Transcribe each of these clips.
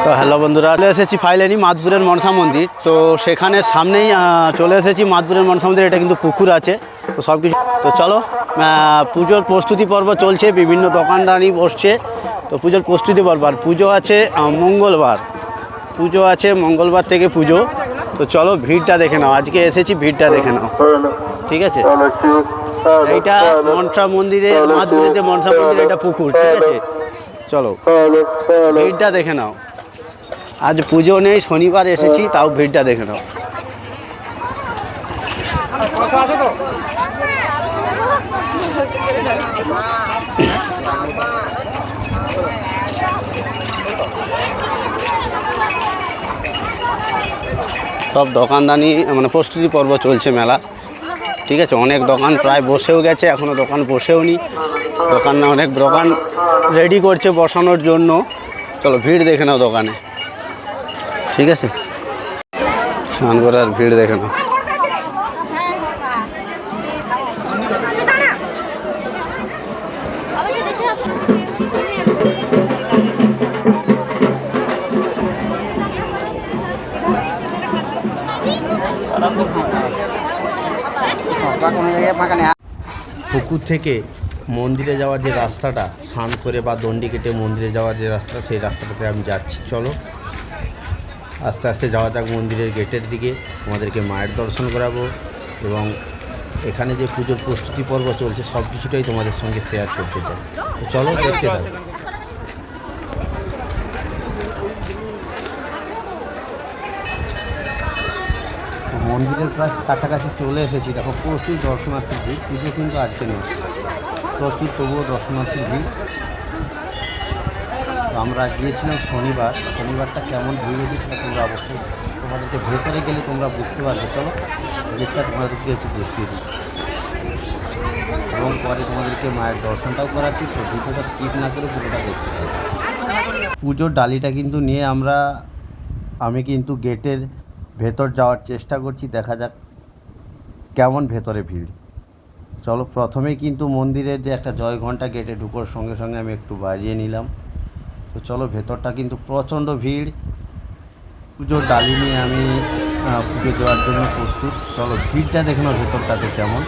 তো হ্যালো বন্ধুরা, চলে এসেছি ফাইলানি মাদপুরের মনসা মন্দির। তো সেখানে সামনেই চলে এসেছি মাদপুরের মনসা মন্দির। এটা কিন্তু পুকুর আছে, তো সব কিছু। তো চলো, পুজোর প্রস্তুতি পর্ব চলছে, বিভিন্ন দোকানদানি বসছে। তো পুজোর প্রস্তুতি পর্ব, আর পুজো আছে মঙ্গলবার। পুজো আছে মঙ্গলবার থেকে পুজো। তো চলো ভিড়টা দেখে নাও, আজকে এসেছি, ভিড়টা দেখে নাও, ঠিক আছে। এইটা মনসা মন্দিরের, মাদপুরের যে মনসা মন্দির, এটা পুকুর, ঠিক আছে। চলো ভিড়টা দেখে নাও। আজ পুজো নেই, শনিবার এসেছি, তাও ভিড়টা দেখে নাও। সব দোকানদানি মানে প্রস্তুতি পর্ব চলছে মেলা, ঠিক আছে। অনেক দোকান প্রায় বসেও গেছে, এখনও দোকান বসেও নি। অনেক দোকান রেডি করছে বসানোর জন্য। চলো ভিড় দেখে নাও দোকানে, ঠিক আছে। স্নান করে আর ভিড় দেখে নাও। পুকুর থেকে মন্দিরে যাওয়ার যে রাস্তাটা, স্নান করে বা দণ্ডি কেটে মন্দিরে যাওয়ার যে রাস্তা, সেই রাস্তাটাতে আমি যাচ্ছি। চলো আস্তে আস্তে যাওয়া যাক মন্দিরের গেটের দিকে। তোমাদেরকে মায়ের দর্শন করাবো এবং এখানে যে পুজোর প্রস্তুতি পর্ব চলছে সব কিছুটাই তোমাদের সঙ্গে শেয়ার করতে চাই। তো চলো দেখতে থাকো। মন্দিরের প্রায় কাছাকাছি চলে এসেছি। দেখো প্রচুর দর্শনার্থীর ভিড়। পুজো কিন্তু আজকে নেই, প্রচুর তবুও দর্শনার্থীর ভিড়। আমরা গিয়েছিলাম শনিবারটা কেমন ভিড় হয়েছে সেটা তোমরা অবশ্যই, তোমাদেরকে ভেতরে গেলে তোমরা বুঝতে পারবে। চলো যেটা তোমাদেরকে একটু দেখিয়ে দিই এবং পরে তোমাদেরকে মায়ের দর্শনটাও করাচ্ছি। তো ভিডিওটা স্কিপ না করে পুরোটা দেখতে পাবে। পুজোর ডালিটা কিন্তু নিয়ে আমি কিন্তু গেটের ভেতর যাওয়ার চেষ্টা করছি। দেখা যাক কেমন ভেতরে ভিড়। চলো প্রথমেই কিন্তু মন্দিরের যে একটা জয় ঘণ্টা গেটে ঢুকোর সঙ্গে সঙ্গে আমি একটু বাজিয়ে নিলাম। তো চলো ভেতরটা কিন্তু প্রচণ্ড ভিড়। পুজোর ডালি নিয়ে আমি পুজো দেওয়ার জন্য প্রস্তুত। চলো ভিড়টা দেখে নাও ভেতরটাতে কেমন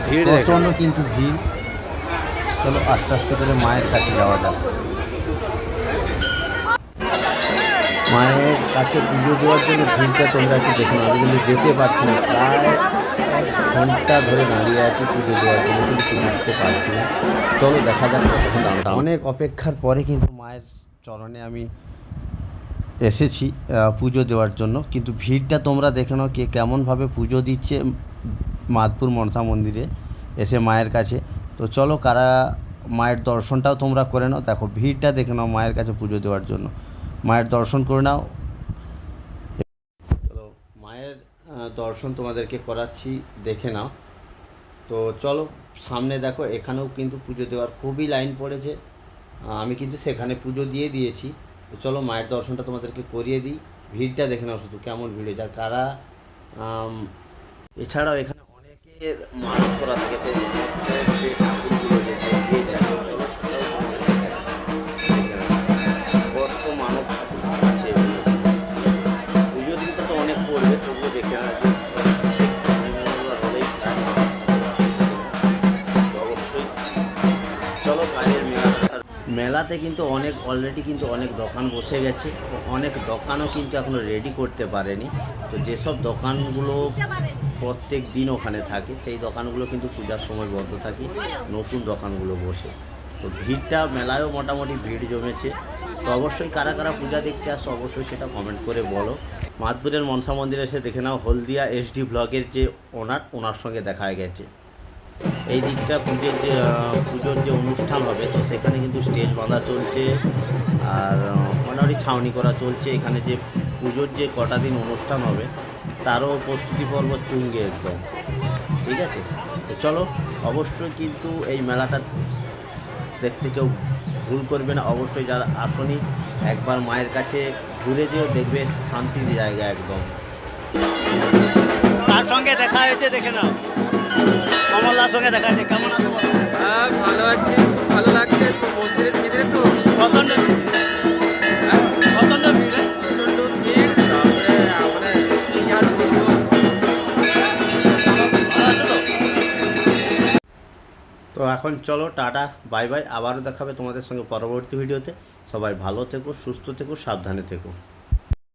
ভিড়, প্রচণ্ড কিন্তু ভিড়। চলো আস্তে আস্তে করে মায়ের কাছে যাওয়া যাক। মায়ের কাছে পুজো দেওয়ার জন্য ভিড়টা তোমরা একটু দেখে নাও। আমি কিন্তু যেতে পারছি না, প্রায় 1 ঘন্টা ধরে দাঁড়িয়ে আছি পুজো দেওয়ার জন্য, কিন্তু পুজো দিতে পারছি না। চলো দেখা যাক কতক্ষণ দাঁড়ানো। অনেক অপেক্ষার পরে কিন্তু মায়ের চরণে আমি এসেছি পুজো দেওয়ার জন্য। কিন্তু ভিড়টা তোমরা দেখে নাও কে কেমনভাবে পুজো দিচ্ছে মাদপুর মনসা মন্দিরে এসে মায়ের কাছে। তো চলো কারা মায়ের দর্শনটাও তোমরা করে নাও। দেখো ভিড়টা দেখে নাও মায়ের কাছে পুজো দেওয়ার জন্য। মায়ের দর্শন করে নাও। চলো মায়ের দর্শন তোমাদেরকে করাচ্ছি, দেখে নাও। তো চলো সামনে দেখো, এখানেও কিন্তু পুজো দেওয়ার খুবই লাইন পড়েছে। আমি কিন্তু সেখানে পুজো দিয়ে দিয়েছি। তো চলো মায়ের দর্শনটা তোমাদেরকে করিয়ে দিই। ভিড়টা দেখে নাও শুধু কেমন ভিড় হয়েছে। আর কারা এছাড়াও এখানে অনেকের মানত করা থাকে, মেলাতে কিন্তু অলরেডি কিন্তু অনেক দোকান বসে গেছে। অনেক দোকানও কিন্তু এখনও রেডি করতে পারেনি। তো যেসব দোকানগুলো প্রত্যেক দিন ওখানে থাকে, সেই দোকানগুলো কিন্তু পূজার সময় বন্ধ থাকে, নতুন দোকানগুলো বসে। তো ভিড়টা মেলায়ও মোটামুটি ভিড় জমেছে। তো অবশ্যই কারা কারা পূজা দেখতে আসো অবশ্যই সেটা কমেন্ট করে বলো। মাদপুরের মনসা মন্দিরে এসে দেখে নাও হলদিয়া HD ব্লগের যে ওনার সঙ্গে দেখা গেছে। এই দিকটা পুজোর যে অনুষ্ঠান হবে, তো সেখানে কিন্তু স্টেজ বাঁধা চলছে আর মোটামুটি ছাউনি করা চলছে। এখানে যে পুজোর যে কটা দিন অনুষ্ঠান হবে তারও প্রস্তুতি পর্ব তুঙ্গে একদম, ঠিক আছে। তো চলো অবশ্যই কিন্তু এই মেলাটা দেখতে কেউ ভুল করবে না। অবশ্যই যারা আসনি একবার মায়ের কাছে ঘুরে যেও, দেখবে শান্তির জায়গা একদম। তার সঙ্গে দেখা হয়েছে, দেখে নাও কমলদার সঙ্গে দেখা হয়েছে। কেমন আছো? হ্যাঁ ভালো আছি, ভালো লাগছে। তো মন্দিরের ভিতরে তো প্রচণ্ড তো এখন চলো টাটা বাই বাই, আবারও দেখাবে তোমাদের সঙ্গে পরবর্তী ভিডিওতে। সবাই ভালো থেকো, সুস্থ থেকো, সাবধানে থেকো।